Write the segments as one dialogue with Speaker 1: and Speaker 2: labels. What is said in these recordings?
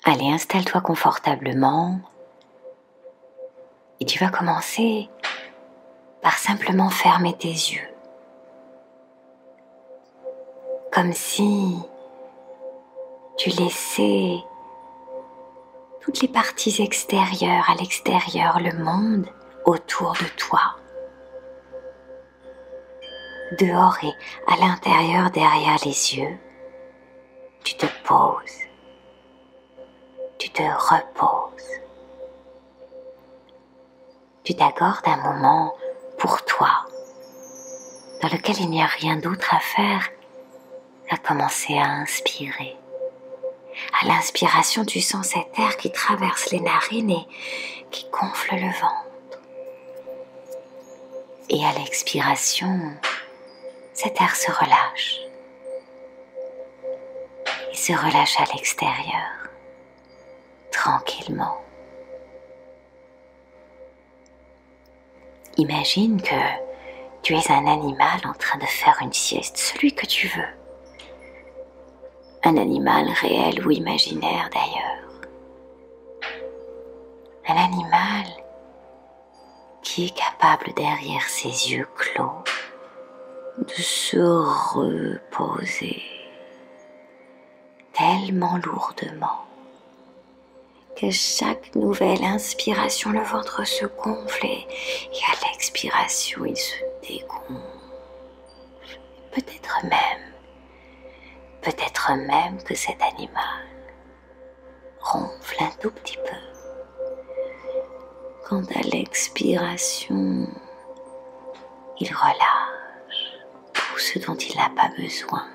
Speaker 1: Allez, installe-toi confortablement et tu vas commencer par simplement fermer tes yeux. Comme si tu laissais toutes les parties extérieures à l'extérieur, le monde autour de toi. Dehors et à l'intérieur, derrière les yeux, tu te poses, tu te reposes. Tu t'accordes un moment pour toi, dans lequel il n'y a rien d'autre à faire qu'à commencer à inspirer. À l'inspiration, tu sens cet air qui traverse les narines et qui gonfle le ventre. Et à l'expiration, cet air se relâche. Il se relâche à l'extérieur, tranquillement. Imagine que tu es un animal en train de faire une sieste, celui que tu veux. Un animal réel ou imaginaire d'ailleurs. Un animal qui est capable derrière ses yeux clos de se reposer tellement lourdement qu'à chaque nouvelle inspiration, le ventre se gonfle et à l'expiration, il se dégonfle. Peut-être même que cet animal ronfle un tout petit peu. Quand à l'expiration, il relâche tout ce dont il n'a pas besoin.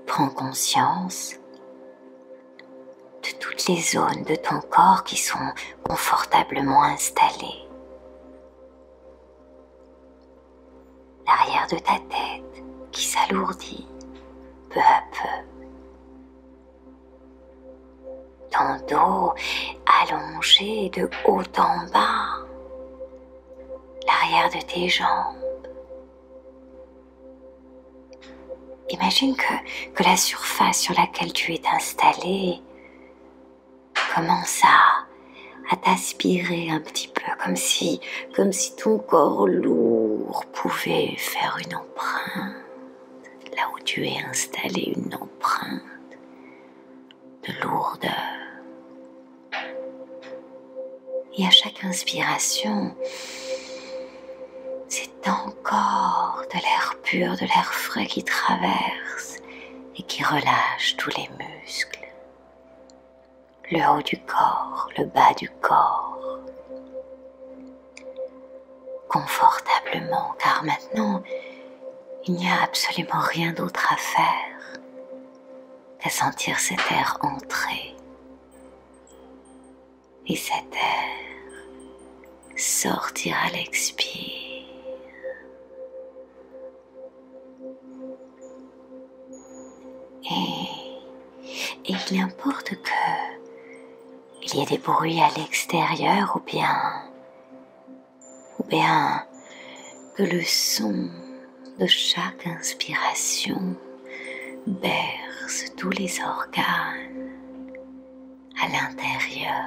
Speaker 1: Prends conscience de toutes les zones de ton corps qui sont confortablement installées. L'arrière de ta tête qui s'alourdit peu à peu. Ton dos allongé de haut en bas. L'arrière de tes jambes. Imagine que la surface sur laquelle tu es installé commence à t'aspirer un petit peu, comme si ton corps lourd pouvait faire une empreinte, là où tu es installé, une empreinte de lourdeur. Et à chaque inspiration, c'est encore de l'air pur, de l'air frais qui traverse et qui relâche tous les muscles. Le haut du corps, le bas du corps. Confortablement, car maintenant, il n'y a absolument rien d'autre à faire qu'à sentir cet air entrer et cet air sortir à l'expire. Et il importe qu'il y ait des bruits à l'extérieur ou bien que le son de chaque inspiration berce tous les organes à l'intérieur.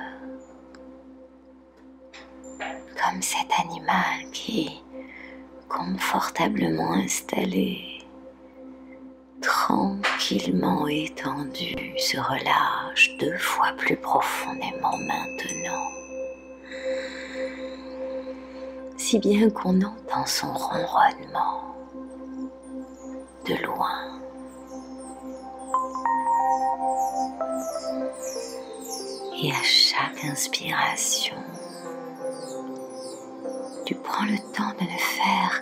Speaker 1: Comme cet animal qui, confortablement installé, tranquillement étendu, se relâche 2 fois plus profondément maintenant. Si bien qu'on entend son ronronnement de loin. Et à chaque inspiration, tu prends le temps de ne faire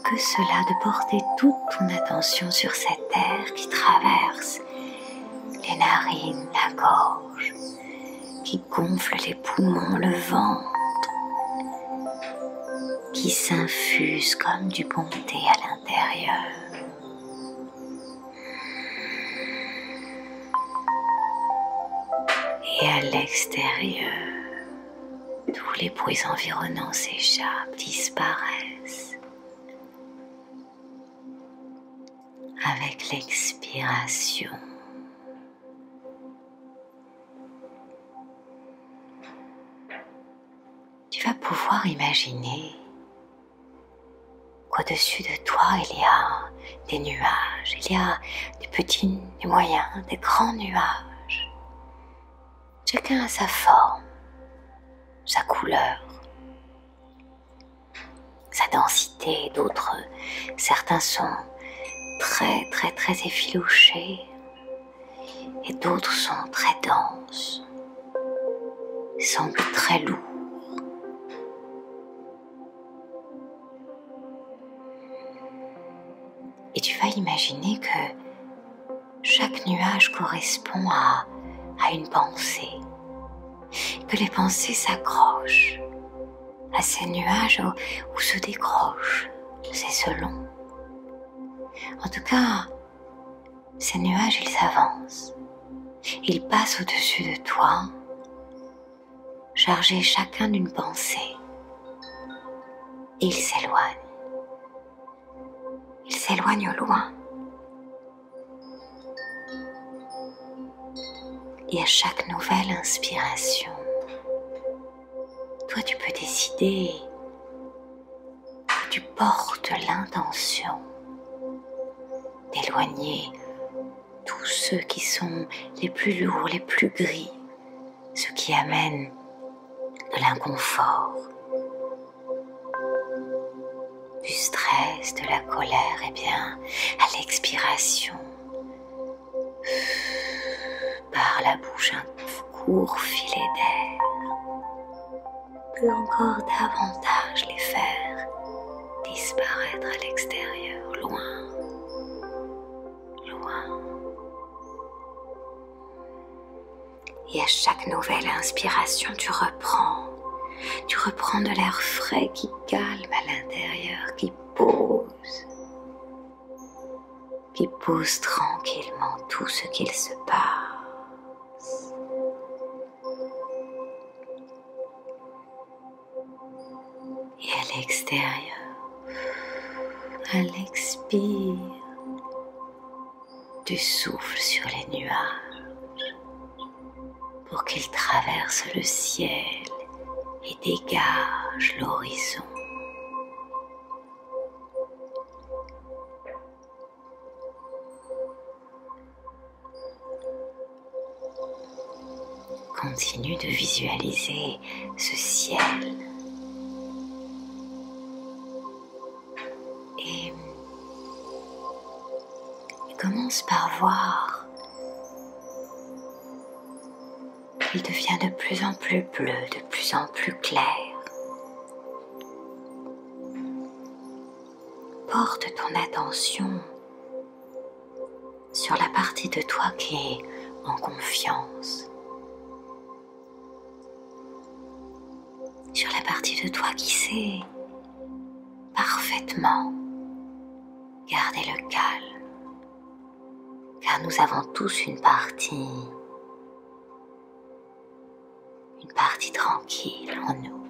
Speaker 1: que cela, de porter toute ton attention sur cet air qui traverse les narines, la gorge, qui gonfle les poumons, le ventre, qui s'infuse comme du bon thé à l'intérieur. Et à l'extérieur, tous les bruits environnants s'échappent, disparaissent. avec l'expiration. Tu vas pouvoir imaginer qu'au-dessus de toi, il y a des nuages, il y a des petits, des moyens, des grands nuages. Chacun a sa forme, sa couleur, sa densité. D'autres, certains sont très effilochés et d'autres sont très denses, semblent très lourds. Et tu vas imaginer que chaque nuage correspond à une pensée, que les pensées s'accrochent à ces nuages ou se décrochent, c'est selon. En tout cas, ces nuages, ils avancent, ils passent au-dessus de toi, chargés chacun d'une pensée, et ils s'éloignent. Ils s'éloignent au loin. Et à chaque nouvelle inspiration, toi tu peux décider que tu portes l'intention d'éloigner tous ceux qui sont les plus lourds, les plus gris, ceux qui amènent de l'inconfort, du stress, de la colère. Et bien, à l'expiration, par la bouche un court filet d'air peut encore davantage les faire disparaître à l'extérieur, loin, loin. Et à chaque nouvelle inspiration, tu reprends de l'air frais qui calme à l'intérieur, qui pose tranquillement tout ce qu'il se passe. Et à l'extérieur, à l'expire, tu souffles sur les nuages pour qu'ils traversent le ciel et dégagent l'horizon. Continue de visualiser ce ciel et commence par voir qu'il devient de plus en plus bleu, de plus en plus clair. Porte ton attention sur la partie de toi qui est en confiance, sur la partie de toi qui sait parfaitement garder le calme, car nous avons tous une partie tranquille en nous.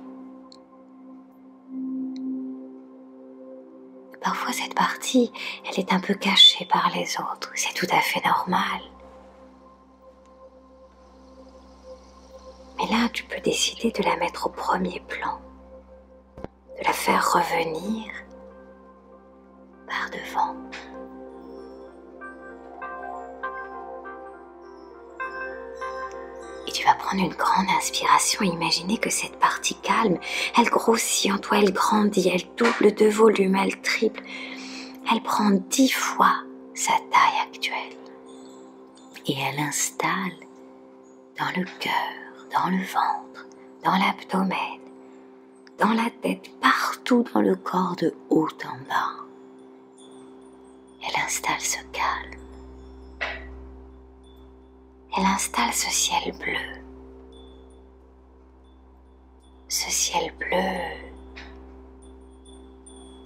Speaker 1: Parfois cette partie, elle est un peu cachée par les autres, c'est tout à fait normal. Mais là, tu peux décider de la mettre au premier plan, de la faire revenir par devant. Et tu vas prendre une grande inspiration et imaginer que cette partie calme, elle grossit en toi, elle grandit, elle double de volume, elle triple, elle prend 10 fois sa taille actuelle. Et elle installe dans le cœur, dans le ventre, dans l'abdomen, dans la tête, partout dans le corps de haut en bas. Elle installe ce calme. Elle installe ce ciel bleu. Ce ciel bleu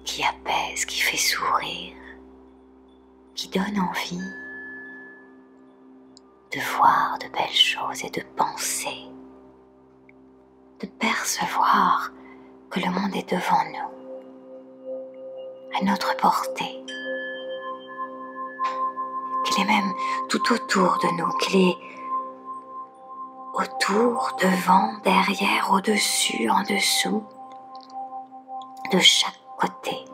Speaker 1: qui apaise, qui fait sourire, qui donne envie de voir de belles choses et de penser, de percevoir que le monde est devant nous, à notre portée. qu'il est même tout autour de nous, qu'il est autour, devant, derrière, au-dessus, en dessous, de chaque côté.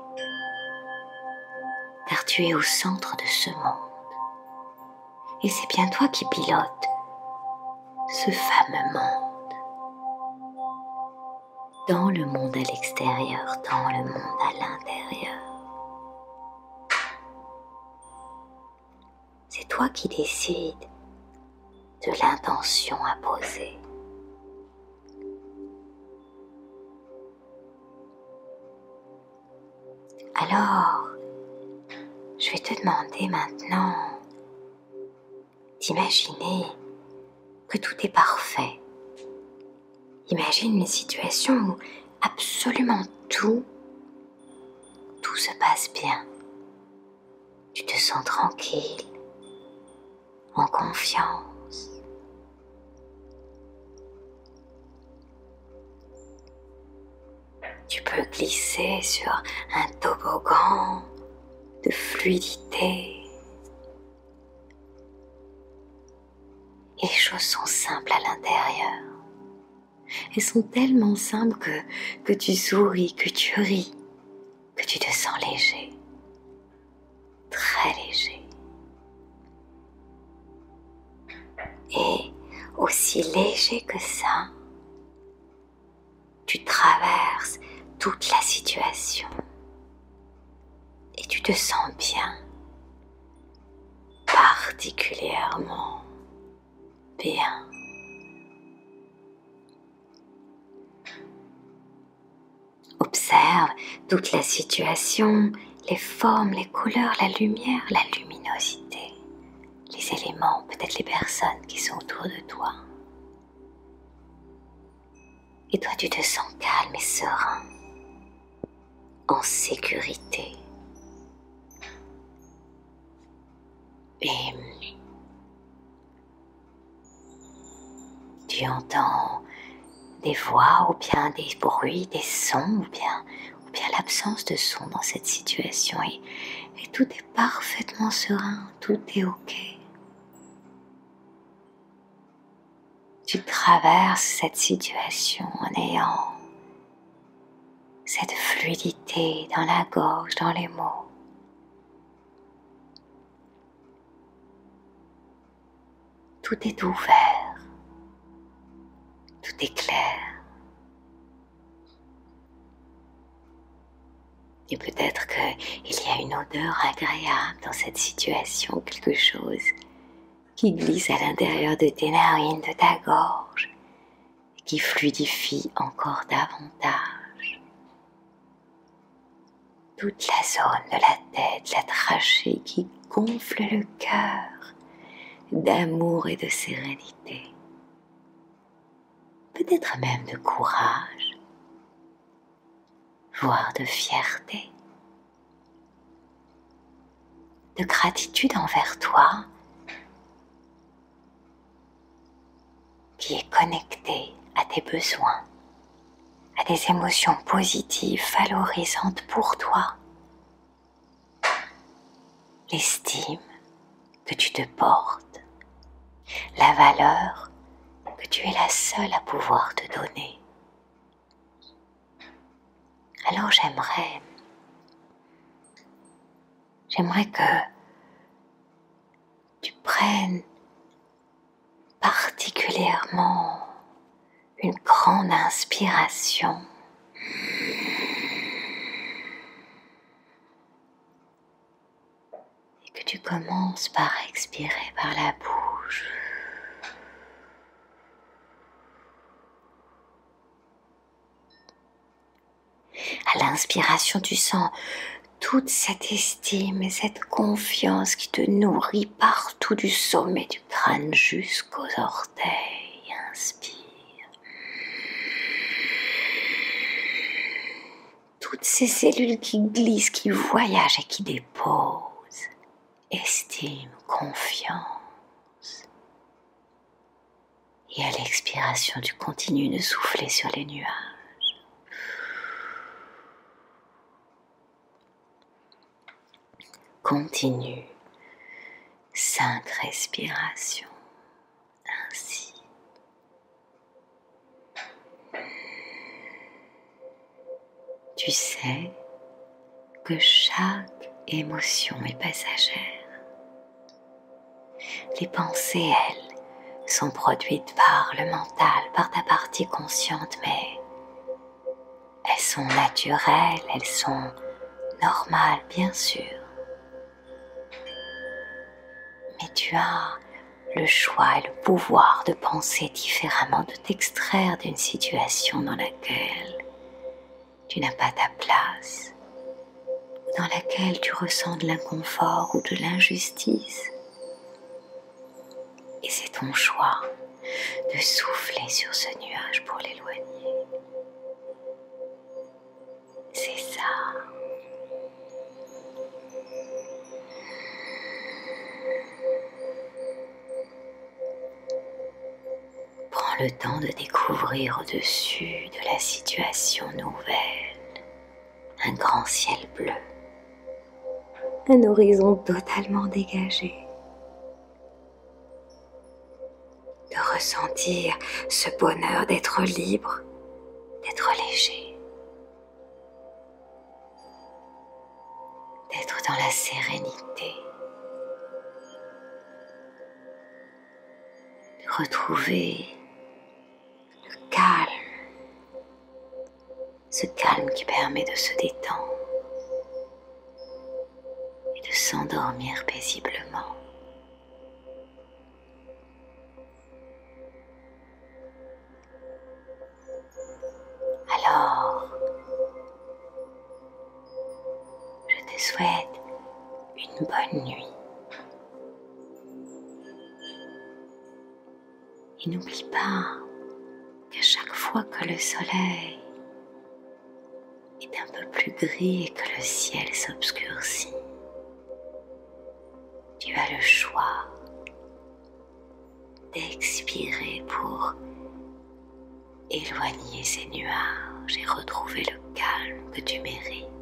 Speaker 1: Car tu es au centre de ce monde. Et c'est bien toi qui pilotes ce fameux monde. Dans le monde à l'extérieur, dans le monde à l'intérieur. C'est toi qui décides de l'intention à poser. Alors, je vais te demander maintenant d'imaginer que tout est parfait. Imagine une situation où absolument tout se passe bien. Tu te sens tranquille, en confiance. Tu peux glisser sur un toboggan de fluidité. Et les choses sont simples à l'intérieur. Elles sont tellement simples que tu souris, que tu ris, que tu te sens léger, très léger. Et aussi léger que ça, tu traverses toute la situation et tu te sens bien, particulièrement bien. Observe toute la situation, les formes, les couleurs, la lumière, la luminosité, les éléments, peut-être les personnes qui sont autour de toi. Et toi, tu te sens calme et serein, en sécurité. Et tu entends des voix ou bien des bruits, des sons ou bien l'absence de son dans cette situation et tout est parfaitement serein, tout est ok. Tu traverses cette situation en ayant cette fluidité dans la gorge, dans les mots. Tout est ouvert, tout est clair. Et peut-être qu'il y a une odeur agréable dans cette situation, quelque chose qui glisse à l'intérieur de tes narines, de ta gorge, et qui fluidifie encore davantage toute la zone de la tête, la trachée qui gonfle le cœur d'amour et de sérénité, peut-être même de courage, voire de fierté, de gratitude envers toi, qui est connecté à tes besoins, à des émotions positives, valorisantes pour toi, l'estime que tu te portes, la valeur que tu es la seule à pouvoir te donner. Alors j'aimerais que tu prennes particulièrement une grande inspiration et que tu commences par expirer par la bouche. À l'inspiration, tu sens toute cette estime et cette confiance qui te nourrit partout du sommet du crâne jusqu'aux orteils. Inspire. Toutes ces cellules qui glissent, qui voyagent et qui déposent. Estime, confiance. Et à l'expiration, tu continues de souffler sur les nuages. Continue 5 respirations ainsi. Tu sais que chaque émotion est passagère. Les pensées, elles, sont produites par le mental, par ta partie consciente, mais elles sont naturelles, elles sont normales, bien sûr. Mais tu as le choix et le pouvoir de penser différemment, de t'extraire d'une situation dans laquelle tu n'as pas ta place, dans laquelle tu ressens de l'inconfort ou de l'injustice. Et c'est ton choix de souffler sur ce nuage pour l'éloigner. C'est ça. Prends le temps de découvrir au-dessus de la situation nouvelle un grand ciel bleu, un horizon totalement dégagé. De ressentir ce bonheur d'être libre, d'être léger, d'être dans la sérénité, de retrouver le calme, ce calme qui permet de se détendre et de s'endormir paisiblement. Alors, je te souhaite une bonne nuit. Et n'oublie pas qu'à chaque fois que le soleil est un peu plus gris et que le ciel s'obscurcit, tu as le choix d'expirer pour éloigner ces nuages et retrouver le calme que tu mérites.